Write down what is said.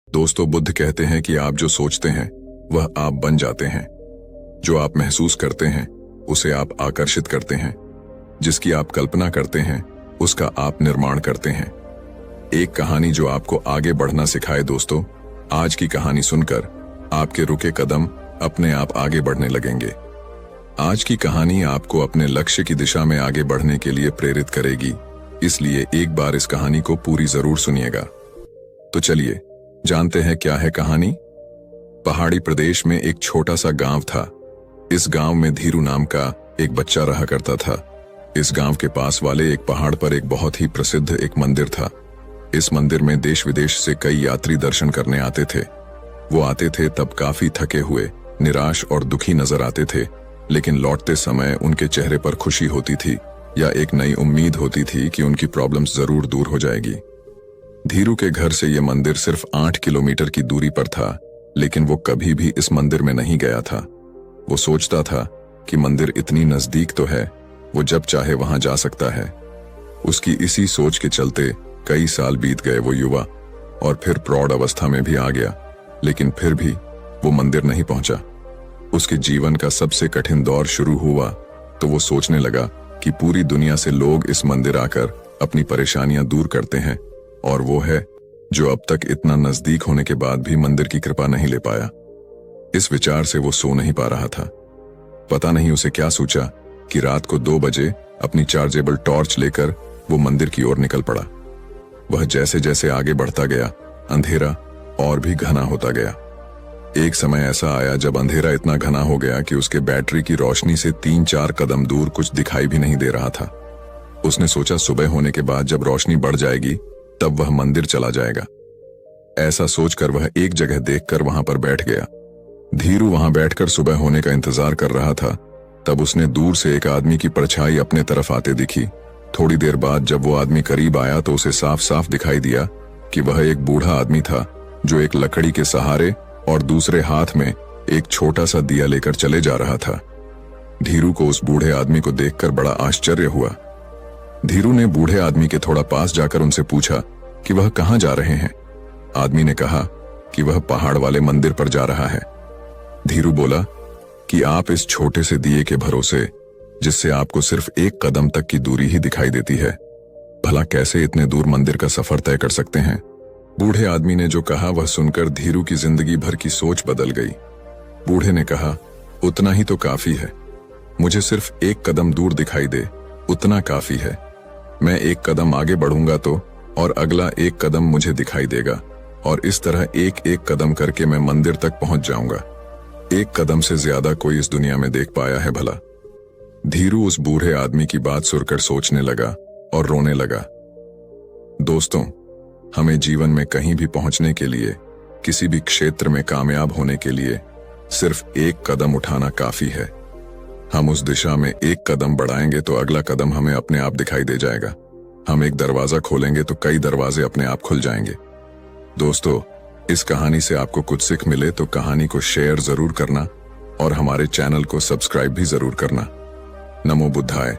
दोस्तों, बुद्ध कहते हैं कि आप जो सोचते हैं वह आप बन जाते हैं। जो आप महसूस करते हैं उसे आप आकर्षित करते हैं। जिसकी आप कल्पना करते हैं उसका आप निर्माण करते हैं। एक कहानी जो आपको आगे बढ़ना सिखाए। दोस्तों, आज की कहानी सुनकर आपके रुके कदम अपने आप आगे बढ़ने लगेंगे। आज की कहानी आपको अपने लक्ष्य की दिशा में आगे बढ़ने के लिए प्रेरित करेगी, इसलिए एक बार इस कहानी को पूरी जरूर सुनिएगा। तो चलिए जानते हैं क्या है कहानी। पहाड़ी प्रदेश में एक छोटा सा गांव था। इस गांव में धीरू नाम का एक बच्चा रहा करता था। इस गांव के पास वाले एक पहाड़ पर एक बहुत ही प्रसिद्ध एक मंदिर था। इस मंदिर में देश विदेश से कई यात्री दर्शन करने आते थे। वो आते थे तब काफी थके हुए, निराश और दुखी नजर आते थे, लेकिन लौटते समय उनके चेहरे पर खुशी होती थी या एक नई उम्मीद होती थी कि उनकी प्रॉब्लम्स जरूर दूर हो जाएगी। धीरू के घर से यह मंदिर सिर्फ 8 किलोमीटर की दूरी पर था, लेकिन वो कभी भी इस मंदिर में नहीं गया था। वो सोचता था कि मंदिर इतनी नजदीक तो है, वो जब चाहे वहां जा सकता है। उसकी इसी सोच के चलते कई साल बीत गए। वो युवा और फिर प्रौढ़ अवस्था में भी आ गया, लेकिन फिर भी वो मंदिर नहीं पहुंचा। उसके जीवन का सबसे कठिन दौर शुरू हुआ तो वो सोचने लगा कि पूरी दुनिया से लोग इस मंदिर आकर अपनी परेशानियां दूर करते हैं, और वो है जो अब तक इतना नजदीक होने के बाद भी मंदिर की कृपा नहीं ले पाया। इस विचार से वो सो नहीं पा रहा था। पता नहीं उसे क्या सोचा कि रात को 2 बजे अपनी चार्जेबल टॉर्च लेकर वो मंदिर की ओर निकल पड़ा। वह जैसे जैसे आगे बढ़ता गया, अंधेरा और भी घना होता गया। एक समय ऐसा आया जब अंधेरा इतना घना हो गया कि उसके बैटरी की रोशनी से 3-4 कदम दूर कुछ दिखाई भी नहीं दे रहा था। उसने सोचा सुबह होने के बाद जब रोशनी बढ़ जाएगी तब वह मंदिर चला जाएगा। ऐसा सोचकर वह एक जगह देखकर वहां पर बैठ गया। धीरू वहां बैठकर सुबह होने का इंतजार कर रहा था। तब उसने दूर से एक आदमी की परछाई अपने तरफ आते दिखी। थोड़ी देर बाद जब वो आदमी करीब आया तो उसे साफ साफ दिखाई दिया कि वह एक बूढ़ा आदमी था जो एक लकड़ी के सहारे और दूसरे हाथ में एक छोटा सा दिया लेकर चले जा रहा था। धीरू को उस बूढ़े आदमी को देखकर बड़ा आश्चर्य हुआ। धीरू ने बूढ़े आदमी के थोड़ा पास जाकर उनसे पूछा कि वह कहां जा रहे हैं। आदमी ने कहा कि वह पहाड़ वाले मंदिर पर जा रहा है। धीरू बोला कि आप इस छोटे से दिए के भरोसे, जिससे आपको सिर्फ 1 कदम तक की दूरी ही दिखाई देती है, भला कैसे इतने दूर मंदिर का सफर तय कर सकते हैं। बूढ़े आदमी ने जो कहा वह सुनकर धीरू की जिंदगी भर की सोच बदल गई। बूढ़े ने कहा, उतना ही तो काफी है। मुझे सिर्फ 1 कदम दूर दिखाई दे, उतना काफी है। मैं 1 कदम आगे बढ़ूंगा तो और अगला 1 कदम मुझे दिखाई देगा, और इस तरह एक कदम करके मैं मंदिर तक पहुंच जाऊंगा। 1 कदम से ज्यादा कोई इस दुनिया में देख पाया है भला। धीरू उस बूढ़े आदमी की बात सुनकर सोचने लगा और रोने लगा। दोस्तों, हमें जीवन में कहीं भी पहुंचने के लिए, किसी भी क्षेत्र में कामयाब होने के लिए सिर्फ 1 कदम उठाना काफी है। हम उस दिशा में 1 कदम बढ़ाएंगे तो अगला कदम हमें अपने आप दिखाई दे जाएगा। हम एक दरवाजा खोलेंगे तो कई दरवाजे अपने आप खुल जाएंगे। दोस्तों, इस कहानी से आपको कुछ सीख मिले तो कहानी को शेयर जरूर करना और हमारे चैनल को सब्सक्राइब भी जरूर करना। नमो बुद्धाय।